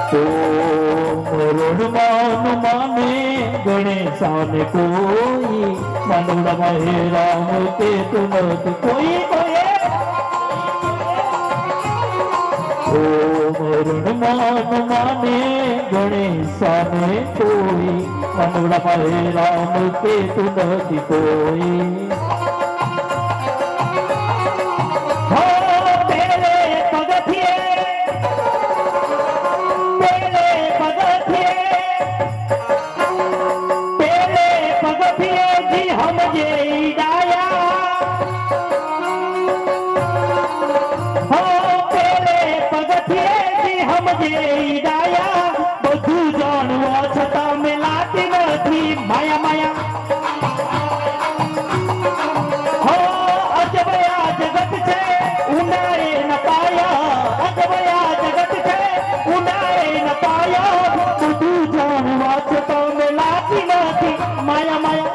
ओ ऋणमान माने गणेशाने कोई मनोड़ महे राम के तुमत कोई कोई ओ ऋणमान माने गणेशाने कोई मनोड़ महे राम के तुमत कोई माया माया हो अजबया जगत छे उनाए न पाया अजबया जगत छे उनाए न पाया બધું જાણવા છતાં મેલાતી નથી माया माया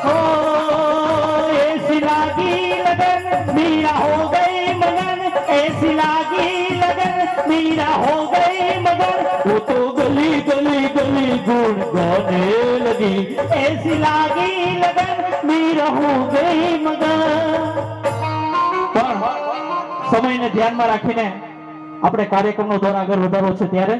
हो ऐसी लागी लगन मीरा हो गई मगन ऐसी लागी लगन मीरा हो गई मगन वो तो गली गली गली गुण गाने लगी ऐसी लागी लगन मीरा हो गई मगन समय ने ध्यान में राखीने આપણે કાર્યક્રમનો દોર આગળ વધારવો છે ત્યારે